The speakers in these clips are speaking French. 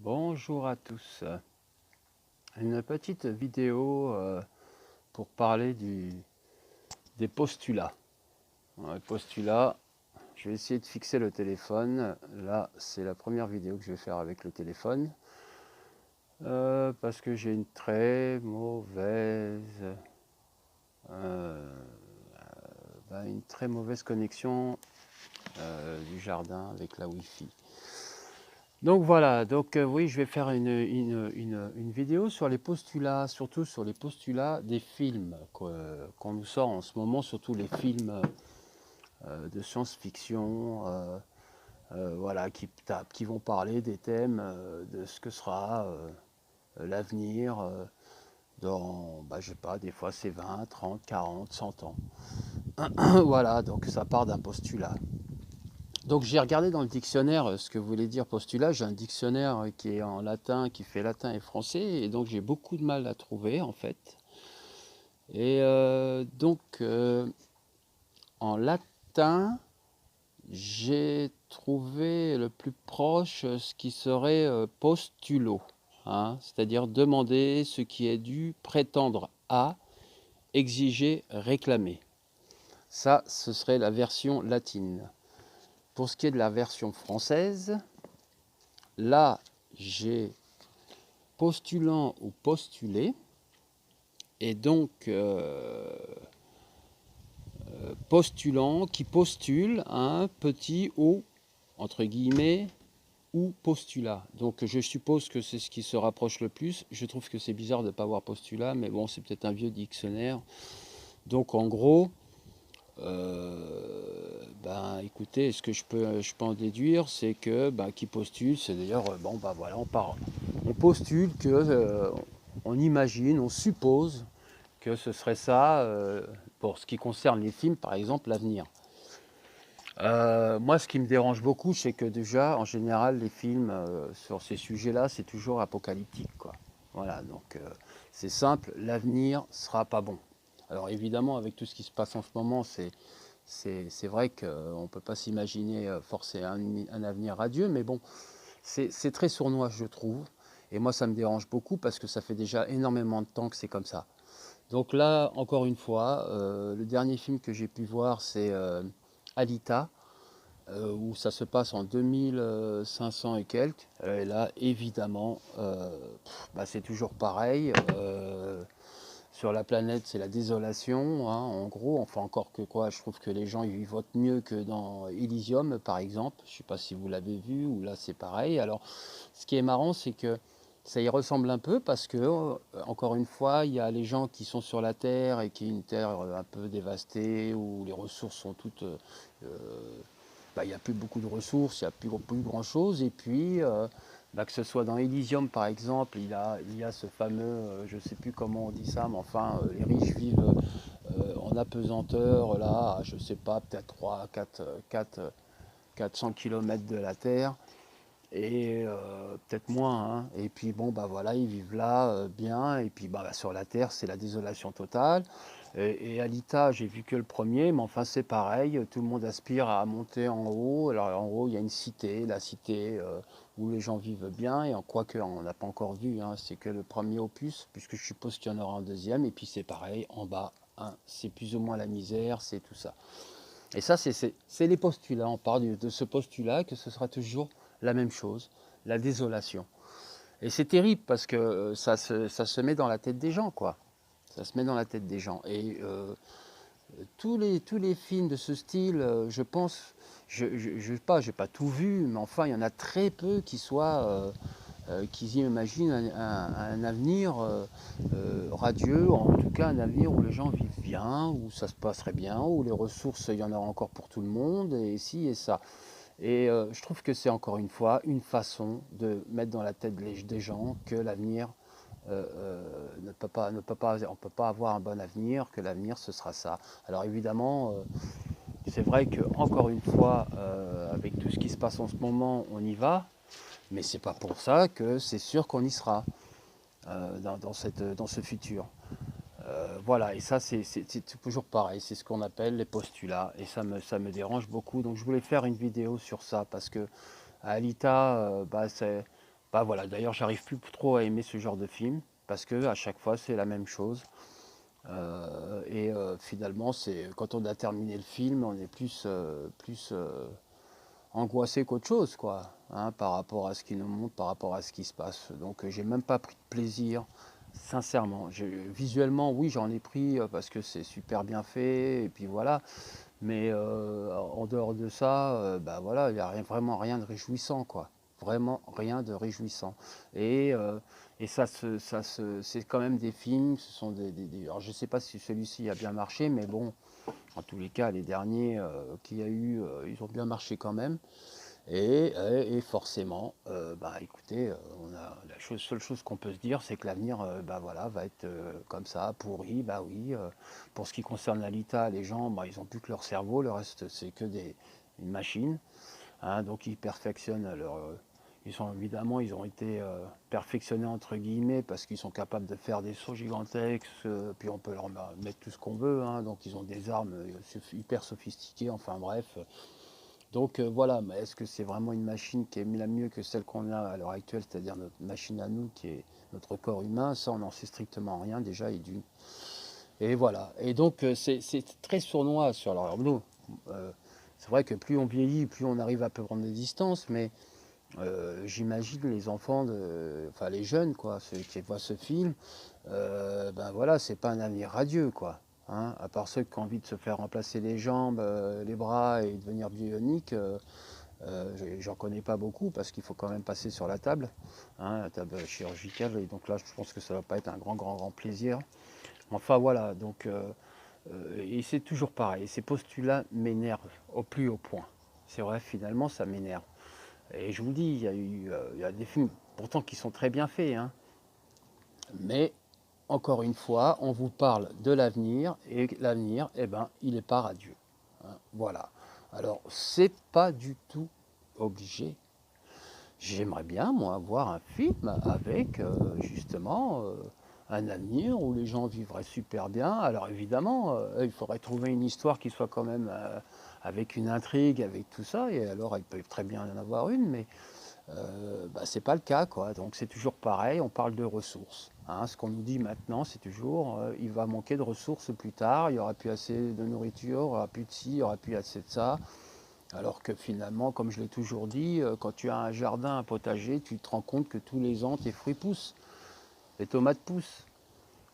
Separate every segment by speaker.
Speaker 1: Bonjour à tous. Une petite vidéo pour parler des postulats. Les postulats, je vais essayer de fixer le téléphone. Là, c'est la première vidéo que je vais faire avec le téléphone. Parce que j'ai une très mauvaise connexion du jardin avec la Wi-Fi. Donc voilà, oui, je vais faire une vidéo sur les postulats, surtout sur les postulats des films qu'on nous sort en ce moment, surtout les films de science-fiction, voilà, qui vont parler des thèmes de ce que sera l'avenir dans, je sais pas, des fois c'est 20, 30, 40, 100 ans. Voilà, donc ça part d'un postulat. Donc j'ai regardé dans le dictionnaire ce que voulait dire postulat. J'ai un dictionnaire qui est en latin, qui fait latin et français, et donc j'ai beaucoup de mal à trouver en fait. Et en latin, j'ai trouvé le plus proche ce qui serait postulo, hein, c'est-à-dire demander ce qui est dû, prétendre à, exiger, réclamer. Ça, ce serait la version latine. Pour ce qui est de la version française, là, j'ai postulant ou postulé, et donc postulant qui postule un petit o, entre guillemets, ou postulat. Donc je suppose que c'est ce qui se rapproche le plus. Je trouve que c'est bizarre de ne pas avoir postulat, mais bon, c'est peut-être un vieux dictionnaire. Donc en gros, écoutez, ce que je peux en déduire, c'est que qui postule, c'est d'ailleurs, voilà, on postule que, on imagine, on suppose que ce serait ça, pour ce qui concerne les films, par exemple, l'avenir. Moi, ce qui me dérange beaucoup, c'est que déjà, en général, les films sur ces sujets-là, c'est toujours apocalyptique, quoi. Voilà, donc c'est simple, l'avenir sera pas bon. Alors évidemment, avec tout ce qui se passe en ce moment, c'est vrai qu'on ne peut pas s'imaginer forcément un avenir radieux, mais bon, c'est très sournois, je trouve. Et moi, ça me dérange beaucoup parce que ça fait déjà énormément de temps que c'est comme ça. Donc là, encore une fois, le dernier film que j'ai pu voir, c'est Alita, où ça se passe en 2500 et quelques. Et là, évidemment, c'est toujours pareil. Sur la planète, c'est la désolation, hein, en gros. Enfin, encore que quoi, je trouve que les gens ils votent mieux que dans Elysium, par exemple. Je ne sais pas si vous l'avez vu, ou là, c'est pareil. Alors, ce qui est marrant, c'est que ça y ressemble un peu parce que, encore une fois, il y a les gens qui sont sur la Terre et qui est une Terre un peu dévastée, où les ressources sont toutes... il n'y a plus beaucoup de ressources, il n'y a plus grand-chose. Et puis, que ce soit dans Elysium, par exemple, il y a ce fameux, je ne sais plus comment on dit ça, mais enfin, les riches vivent en apesanteur, là, je ne sais pas, peut-être 3, 400 km de la Terre. Et peut-être moins, hein. Et puis bon, voilà, ils vivent là bien. Et puis sur la Terre, c'est la désolation totale. Et Alita, j'ai vu que le premier, mais enfin c'est pareil, tout le monde aspire à monter en haut. Alors en haut, il y a une cité, la cité où les gens vivent bien. Et en quoi que on n'a pas encore vu, hein, c'est que le premier opus, puisque je suppose qu'il y en aura un deuxième. Et puis c'est pareil, en bas, hein, c'est plus ou moins la misère, c'est tout ça. Et ça, c'est les postulats. On parle de ce postulat que ce sera toujours la même chose, la désolation. Et c'est terrible parce que ça se met dans la tête des gens, quoi. Ça se met dans la tête des gens. Et tous les films de ce style, je pense, je sais pas, j'ai pas tout vu, mais enfin, il y en a très peu qui imaginent un avenir radieux, en tout cas un avenir où les gens vivent bien, où ça se passerait bien, où les ressources, il y en aura encore pour tout le monde, et ci et ça. Et je trouve que c'est encore une fois une façon de mettre dans la tête des gens que l'avenir on ne peut pas avoir un bon avenir, que l'avenir ce sera ça. Alors évidemment, c'est vrai que encore une fois, avec tout ce qui se passe en ce moment, on y va, mais c'est pas pour ça que c'est sûr qu'on y sera dans ce futur. Voilà, et ça c'est toujours pareil, c'est ce qu'on appelle les postulats, et ça me dérange beaucoup. Donc je voulais faire une vidéo sur ça, parce que à Alita, Bah voilà, d'ailleurs, j'arrive plus trop à aimer ce genre de film parce que à chaque fois, c'est la même chose. Finalement, c'est quand on a terminé le film, on est plus angoissé qu'autre chose, quoi, hein, par rapport à ce qui nous montre, par rapport à ce qui se passe. Donc, j'ai même pas pris de plaisir, sincèrement. Visuellement, oui, j'en ai pris parce que c'est super bien fait, et puis voilà. Mais en dehors de ça, bah voilà, il n'y a vraiment rien de réjouissant, quoi. Vraiment rien de réjouissant. Et, euh, et c'est quand même des films, ce sont alors je ne sais pas si celui-ci a bien marché, mais bon, en tous les cas, les derniers qu'il y a eu, ils ont bien marché quand même. Et forcément, bah, écoutez, seule chose qu'on peut se dire, c'est que l'avenir bah, voilà, va être comme ça, pourri, bah oui. Pour ce qui concerne l'Alita, les gens, bah, ils n'ont plus que leur cerveau, le reste, c'est que une machine, hein, donc ils perfectionnent ils ont été perfectionnés entre guillemets parce qu'ils sont capables de faire des sauts gigantesques, puis on peut leur mettre tout ce qu'on veut, hein, donc ils ont des armes hyper sophistiquées, enfin bref. Donc voilà, mais est-ce que c'est vraiment une machine qui est la mieux que celle qu'on a à l'heure actuelle, c'est-à-dire notre machine à nous, qui est notre corps humain? Ça, on n'en sait strictement rien déjà, et voilà. Et donc c'est très sournois sur leur nous. C'est vrai que plus on vieillit, plus on arrive à peu prendre des distances, mais j'imagine les enfants, enfin les jeunes, quoi, ceux qui voient ce film, ben voilà, c'est pas un avenir radieux, quoi. Hein, à part ceux qui ont envie de se faire remplacer les jambes, les bras et devenir bionique, j'en connais pas beaucoup parce qu'il faut quand même passer sur la table, hein, la table chirurgicale. Et donc là, je pense que ça va pas être un grand plaisir. Enfin voilà, donc et c'est toujours pareil. Ces postulats m'énervent au plus haut point. C'est vrai, finalement, ça m'énerve. Et je vous dis, il y a des films pourtant qui sont très bien faits, hein, mais encore une fois, on vous parle de l'avenir et l'avenir, eh ben, il n'est pas radieux. Hein, voilà. Alors, c'est pas du tout obligé. J'aimerais bien, moi, voir un film avec justement un avenir où les gens vivraient super bien. Alors évidemment, il faudrait trouver une histoire qui soit quand même avec une intrigue, avec tout ça. Et alors, il peut très bien en avoir une, mais bah, c'est pas le cas, quoi. Donc c'est toujours pareil, on parle de ressources. Hein. Ce qu'on nous dit maintenant, c'est toujours il va manquer de ressources plus tard, il n'y aura plus assez de nourriture, il n'y aura plus de ci, il n'y aura plus assez de ça. Alors que finalement, comme je l'ai toujours dit, quand tu as un jardin, un potager, tu te rends compte que tous les ans, tes fruits poussent, les tomates poussent.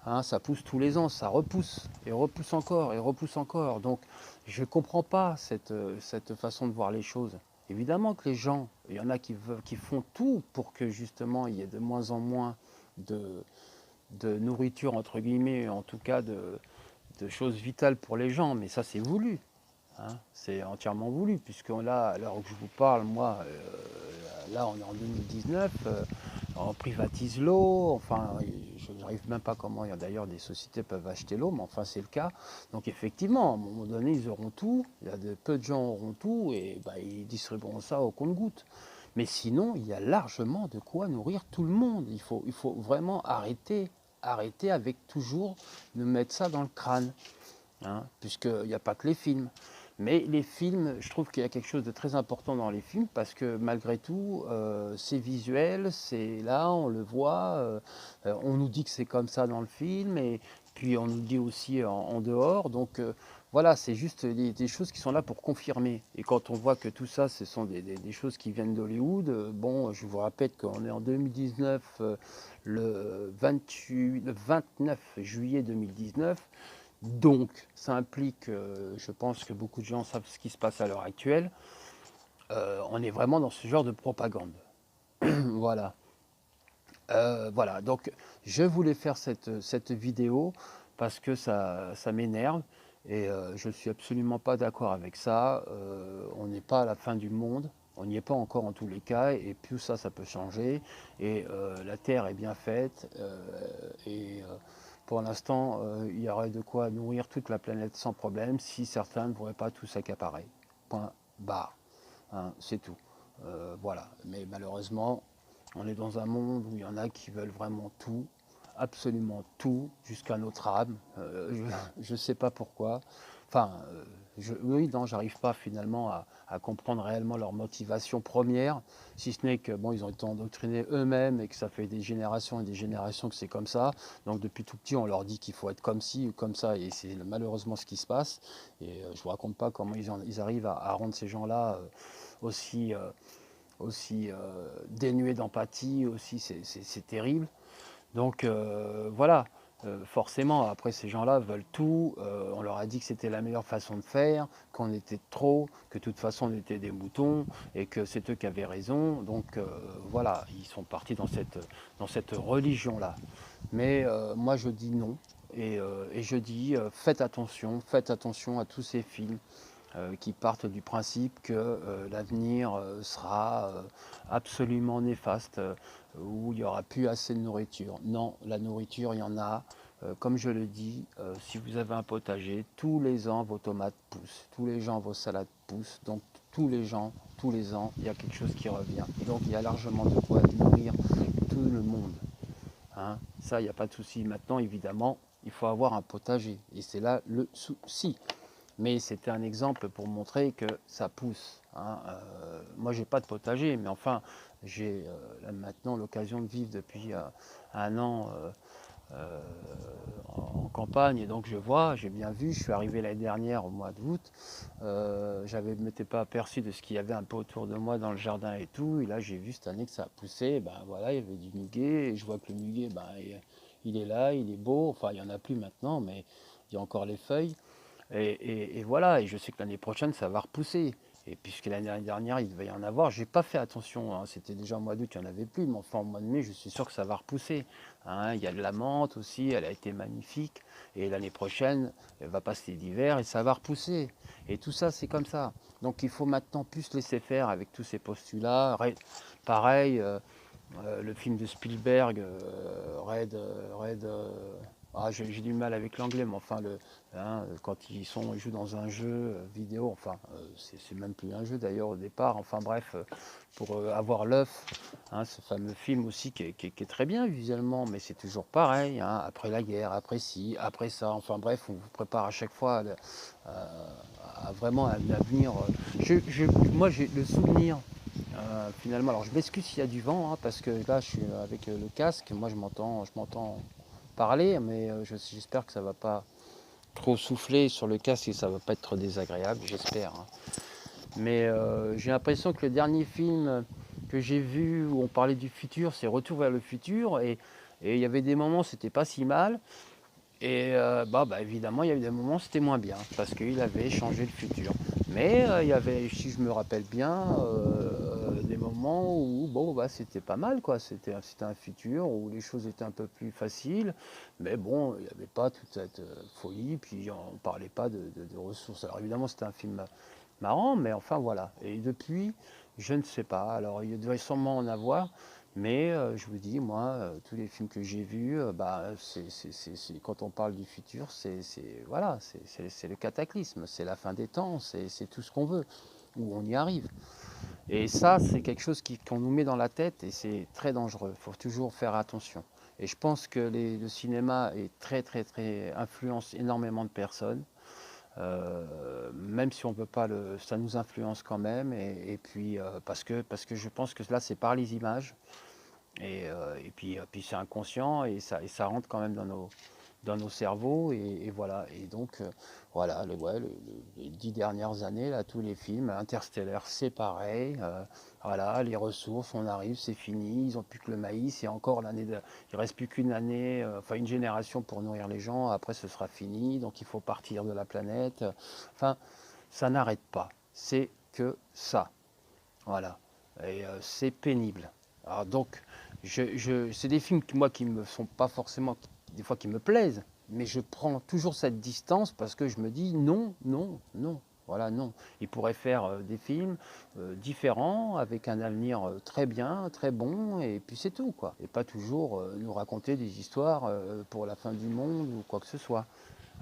Speaker 1: Hein, ça pousse tous les ans, ça repousse, et repousse encore, et repousse encore. Donc je ne comprends pas cette façon de voir les choses. Évidemment que les gens, il y en a qui font tout pour que justement il y ait de moins en moins de, de nourriture, entre guillemets, en tout cas de choses vitales pour les gens, mais ça c'est voulu. Hein, c'est entièrement voulu, puisque là, à l'heure où je vous parle, moi, là on est en 2019, on privatise l'eau, enfin, je n'arrive même pas comment, d'ailleurs des sociétés peuvent acheter l'eau, mais enfin c'est le cas. Donc effectivement, à un moment donné, ils auront tout, peu de gens auront tout, et bah, ils distribueront ça au compte-gouttes. Mais sinon, il y a largement de quoi nourrir tout le monde. Il faut vraiment arrêter avec toujours de mettre ça dans le crâne, hein, puisqu'il n'y a pas que les films. Mais les films, je trouve qu'il y a quelque chose de très important dans les films parce que malgré tout, c'est visuel, c'est là, on le voit, on nous dit que c'est comme ça dans le film et puis on nous dit aussi en dehors. Donc voilà, c'est juste des choses qui sont là pour confirmer. Et quand on voit que tout ça, ce sont des choses qui viennent d'Hollywood, bon, je vous rappelle qu'on est en 2019, le 29 juillet 2019. Donc, ça implique, je pense que beaucoup de gens savent ce qui se passe à l'heure actuelle. On est vraiment dans ce genre de propagande. Voilà. Voilà. Donc, je voulais faire cette vidéo parce que ça m'énerve et je ne suis absolument pas d'accord avec ça. On n'est pas à la fin du monde. On n'y est pas encore en tous les cas. Et tout ça, ça peut changer. Et la Terre est bien faite. Pour l'instant, il y aurait de quoi nourrir toute la planète sans problème si certains ne pourraient pas tout s'accaparer. Point barre. Hein, c'est tout. Voilà. Mais malheureusement, on est dans un monde où il y en a qui veulent vraiment tout, absolument tout, jusqu'à notre âme. Je ne sais pas pourquoi. Enfin, Oui, non, j'arrive pas finalement à comprendre réellement leur motivation première, si ce n'est que bon, ils ont été endoctrinés eux-mêmes et que ça fait des générations et des générations que c'est comme ça. Donc depuis tout petit, on leur dit qu'il faut être comme ci ou comme ça, et c'est malheureusement ce qui se passe. Et je vous raconte pas comment ils arrivent à rendre ces gens-là aussi, aussi dénués d'empathie, aussi c'est terrible. Donc voilà, forcément, après ces gens-là veulent tout, on leur a dit que c'était la meilleure façon de faire, qu'on était trop, que de toute façon on était des moutons et que c'est eux qui avaient raison. Donc voilà, ils sont partis dans cette religion-là. Mais moi je dis non et je dis faites attention à tous ces films qui partent du principe que l'avenir sera absolument néfaste, où il n'y aura plus assez de nourriture. Non, la nourriture, il y en a. Comme je le dis, si vous avez un potager, tous les ans vos tomates poussent, tous les ans vos salades poussent, donc tous les ans, il y a quelque chose qui revient. Donc il y a largement de quoi nourrir tout le monde. Hein. Ça, il n'y a pas de souci. Maintenant, évidemment, il faut avoir un potager. Et c'est là le souci. Mais c'était un exemple pour montrer que ça pousse. Hein. Moi, j'ai pas de potager, mais enfin, j'ai là, maintenant l'occasion de vivre depuis un an euh, en campagne, et donc je vois, j'ai bien vu. Je suis arrivé l'année dernière au mois d'août. J'avais m'étais pas aperçu de ce qu'il y avait un peu autour de moi dans le jardin et tout. Et là, j'ai vu cette année que ça a poussé. Ben voilà, il y avait du muguet. Et je vois que le muguet, ben, il est là, il est beau. Enfin, il y en a plus maintenant, mais il y a encore les feuilles. Et voilà, et je sais que l'année prochaine, ça va repousser. Et puisque l'année dernière, il devait y en avoir, j'ai pas fait attention, hein. C'était déjà au mois d'août, il n'y en avait plus, mais enfin au mois de mai, je suis sûr que ça va repousser. Hein. Il y a de la menthe aussi, elle a été magnifique. Et l'année prochaine, elle va passer l'hiver et ça va repousser. Et tout ça, c'est comme ça. Donc il faut maintenant plus laisser faire avec tous ces postulats. Pareil, le film de Spielberg, j'ai du mal avec l'anglais, mais enfin, quand ils jouent dans un jeu vidéo, enfin, c'est même plus un jeu d'ailleurs au départ, enfin bref, pour avoir l'œuf, hein, ce fameux film aussi qui est très bien visuellement, mais c'est toujours pareil, hein, après la guerre, après ci, après ça, enfin bref, on vous prépare à chaque fois à vraiment un avenir. Moi, j'ai le souvenir. Finalement, alors je m'excuse s'il y a du vent, hein, parce que là je suis avec le casque, moi je m'entends parler, mais j'espère que ça va pas trop souffler sur le casque et ça va pas être désagréable, j'espère. Hein. Mais j'ai l'impression que le dernier film que j'ai vu où on parlait du futur, c'est Retour vers le futur, et il y avait des moments où c'était pas si mal, et évidemment, il y avait des moments où c'était moins bien, parce qu'il avait changé le futur. Mais il y avait, si je me rappelle bien, des moments où bon, c'était pas mal, quoi. C'était un futur où les choses étaient un peu plus faciles, mais bon, il n'y avait pas toute cette folie, puis on ne parlait pas de ressources. Alors évidemment, c'était un film marrant, mais enfin voilà. Et depuis, je ne sais pas. Alors il devrait sûrement en avoir, mais je vous dis, moi, tous les films que j'ai vus, quand on parle du futur, voilà, c'est le cataclysme, c'est la fin des temps, c'est tout ce qu'on veut, où on y arrive. Et ça, c'est quelque chose qu'on nous met dans la tête et c'est très dangereux. Il faut toujours faire attention. Et je pense que le cinéma est très, très, très influence énormément de personnes. Même si on peut pas ça nous influence quand même. Et puis parce que je pense que là, c'est par les images. Et puis c'est inconscient et ça rentre quand même dans nos cerveaux. Et voilà. Et donc, voilà, les 10 dernières années, là, tous les films, Interstellar, c'est pareil. Voilà, les ressources, on arrive, c'est fini. Ils n'ont plus que le maïs. Et encore, il reste plus qu'une année, enfin une génération pour nourrir les gens. Après, ce sera fini. Donc, il faut partir de la planète. Enfin, ça n'arrête pas. C'est que ça. Voilà. Et c'est pénible. Alors donc, c'est des films qui me sont pas forcément, des fois qui me plaisent, mais je prends toujours cette distance parce que je me dis non, non, non. Voilà, non. Ils pourraient faire des films différents, avec un avenir très bien, très bon, et puis c'est tout, quoi. Et pas toujours nous raconter des histoires pour la fin du monde ou quoi que ce soit.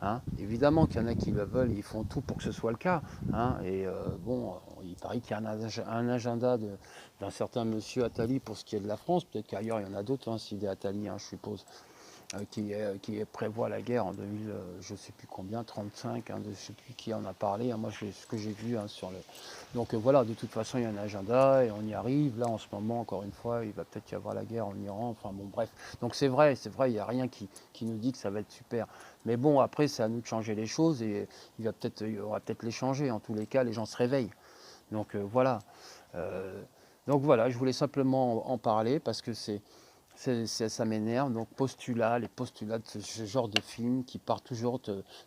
Speaker 1: Hein. Évidemment qu'il y en a qui le veulent, ils font tout pour que ce soit le cas. Hein. Et bon, il paraît qu'il y a un agenda d'un certain monsieur Attali pour ce qui est de la France. Peut-être qu'ailleurs il y en a d'autres, hein, s'il est Attali, hein, je suppose. qui prévoit la guerre en 2000, je ne sais plus combien, 35, hein, je ne sais plus qui en a parlé, hein, moi ce que j'ai vu, hein, sur le... Donc voilà, de toute façon il y a un agenda et on y arrive. Là en ce moment, encore une fois, il va peut-être y avoir la guerre en Iran, enfin bon bref. Donc c'est vrai, il n'y a rien qui nous dit que ça va être super. Mais bon, après c'est à nous de changer les choses et il aura peut-être les changer. En tous les cas, les gens se réveillent. Donc voilà. Euh, donc voilà, je voulais simplement en parler parce que ça m'énerve. Donc les postulats de ce genre de film qui part toujours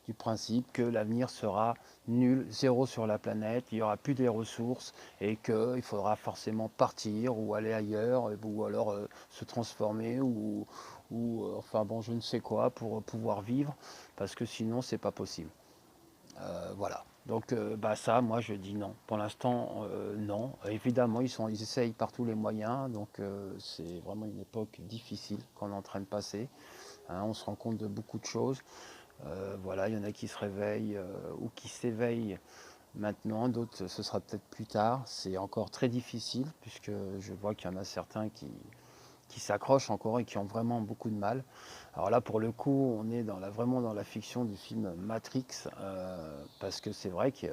Speaker 1: du principe que l'avenir sera nul, zéro sur la planète, il n'y aura plus de ressources et qu'il faudra forcément partir ou aller ailleurs ou alors se transformer enfin bon, je ne sais quoi pour pouvoir vivre parce que sinon c'est pas possible. Voilà. Donc bah ça, moi je dis non. Pour l'instant, non. Évidemment, ils essayent par tous les moyens. Donc c'est vraiment une époque difficile qu'on est en train de passer. Hein, on se rend compte de beaucoup de choses. Voilà, il y en a qui se réveillent ou qui s'éveillent maintenant. D'autres, ce sera peut-être plus tard. C'est encore très difficile puisque je vois qu'il y en a certains qui s'accrochent encore et qui ont vraiment beaucoup de mal. Alors là, pour le coup, on est vraiment dans la fiction du film Matrix, parce que c'est vrai qu'il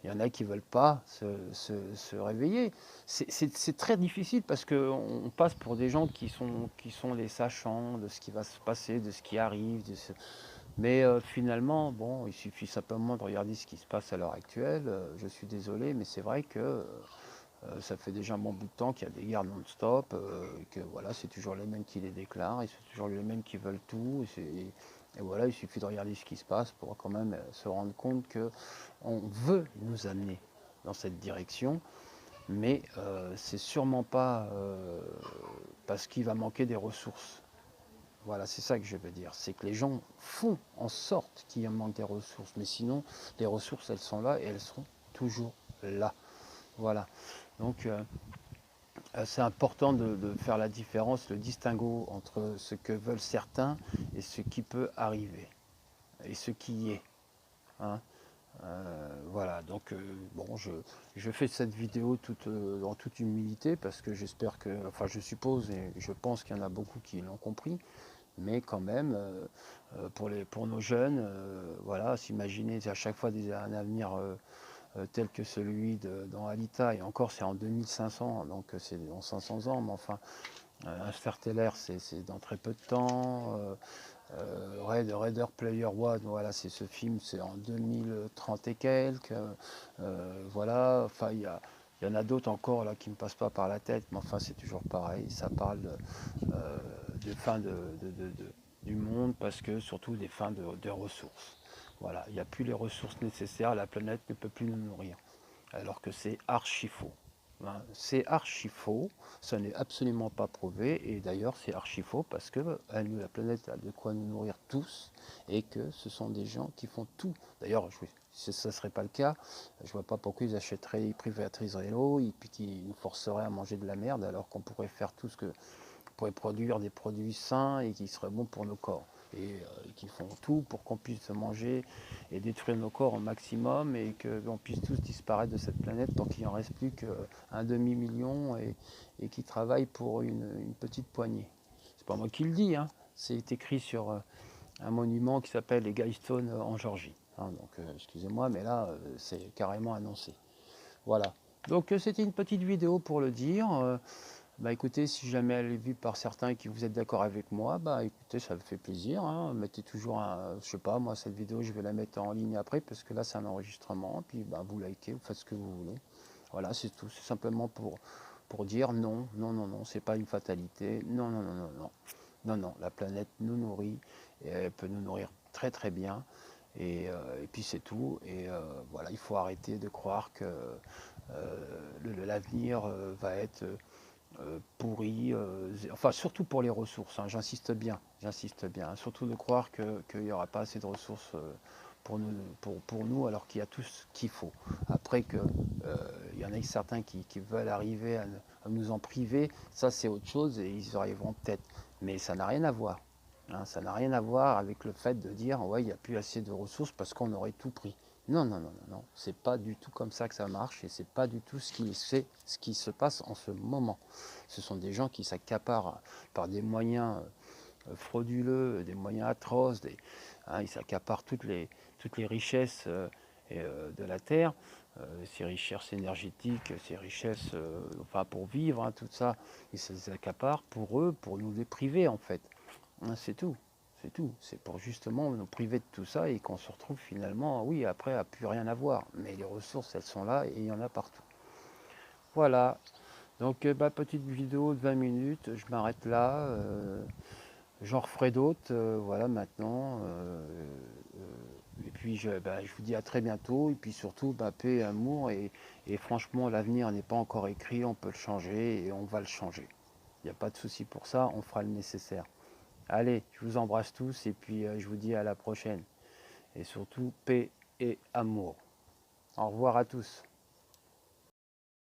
Speaker 1: y en a qui ne veulent pas se réveiller. C'est très difficile parce qu'on passe pour des gens qui sont les sachants de ce qui va se passer, de ce qui arrive. Mais finalement, bon, il suffit simplement de regarder ce qui se passe à l'heure actuelle. Je suis désolé, mais c'est vrai que ça fait déjà un bon bout de temps qu'il y a des guerres non-stop, que voilà, c'est toujours les mêmes qui les déclarent, et c'est toujours les mêmes qui veulent tout. Et voilà, il suffit de regarder ce qui se passe pour quand même se rendre compte qu'on veut nous amener dans cette direction, mais c'est sûrement pas parce qu'il va manquer des ressources. Voilà, c'est ça que je veux dire. C'est que les gens font en sorte qu'il y manque des ressources, mais sinon, les ressources, elles sont là et elles seront toujours là. Voilà. Donc, c'est important de faire la différence, le distinguo entre ce que veulent certains et ce qui peut arriver, et ce qui est. Hein. Voilà, donc bon, je fais cette vidéo en toute humilité parce que j'espère que, enfin je suppose et je pense qu'il y en a beaucoup qui l'ont compris, mais quand même, pour nos jeunes, voilà, s'imaginer à chaque fois un avenir tel que celui dans Alita, et encore c'est en 2500, donc c'est dans 500 ans, mais enfin, Interstellar c'est dans très peu de temps, Raider Player One, voilà, c'est ce film, c'est en 2030 et quelques, voilà, enfin il y en a d'autres encore là qui ne me passent pas par la tête, mais enfin c'est toujours pareil, ça parle de fin du monde parce que surtout des fins de ressources. Voilà, il n'y a plus les ressources nécessaires, la planète ne peut plus nous nourrir. Alors que c'est archi faux. Hein. C'est archi faux, ça n'est absolument pas prouvé, et d'ailleurs c'est archi faux parce que la planète a de quoi nous nourrir tous, et que ce sont des gens qui font tout. D'ailleurs, si ça ne serait pas le cas, je ne vois pas pourquoi ils achèteraient, ils privatiseraient l'eau, et puis qu'ils nous forceraient à manger de la merde, alors qu'on pourrait faire tout ce que... On pourrait produire des produits sains et qui seraient bons pour nos corps. Et qui font tout pour qu'on puisse manger et détruire nos corps au maximum et qu'on puisse tous disparaître de cette planète tant qu'il n'en reste plus qu'un demi-million et qui travaillent pour une petite poignée. C'est pas moi qui le dis, hein. C'est écrit sur un monument qui s'appelle les Guystones en Georgie. Hein, donc excusez-moi, mais là c'est carrément annoncé. Voilà. Donc c'était une petite vidéo pour le dire. Bah écoutez, si jamais elle est vue par certains et que vous êtes d'accord avec moi, bah écoutez, ça me fait plaisir. Hein. Mettez toujours un, je sais pas, moi cette vidéo, je vais la mettre en ligne après parce que là c'est un enregistrement. Puis bah vous likez, vous faites ce que vous voulez. Voilà, c'est tout. C'est simplement pour dire non, non, non, non, c'est pas une fatalité. Non, non, non, non, non. Non, non, la planète nous nourrit et elle peut nous nourrir très très bien. Et puis c'est tout. Et voilà, il faut arrêter de croire que l'avenir va être pourri, enfin surtout pour les ressources, hein, j'insiste bien, surtout de croire qu'il n'y aura pas assez de ressources pour nous alors qu'il y a tout ce qu'il faut. Après que il y en a certains qui veulent arriver à nous en priver, ça c'est autre chose et ils y arriveront peut-être, mais ça n'a rien à voir. Hein, ça n'a rien à voir avec le fait de dire ouais il n'y a plus assez de ressources parce qu'on aurait tout pris. Non, non, non, non, non, c'est pas du tout comme ça que ça marche et c'est pas du tout ce qui se passe en ce moment. Ce sont des gens qui s'accaparent par des moyens frauduleux, des moyens atroces, ils s'accaparent toutes les richesses de la Terre, ces richesses énergétiques, ces richesses enfin pour vivre, hein, tout ça, ils se accaparent pour eux, pour nous les priver en fait. Hein, c'est tout. C'est tout. C'est pour justement nous priver de tout ça et qu'on se retrouve finalement, oui, après, à plus rien avoir. Mais les ressources, elles sont là et il y en a partout. Voilà. Donc, petite vidéo de 20 minutes. Je m'arrête là. J'en referai d'autres, voilà, maintenant. Et puis, je vous dis à très bientôt. Et puis surtout, paix et amour. Et franchement, l'avenir n'est pas encore écrit. On peut le changer et on va le changer. Il n'y a pas de souci pour ça. On fera le nécessaire. Allez, je vous embrasse tous et puis je vous dis à la prochaine. Et surtout, paix et amour. Au revoir à tous.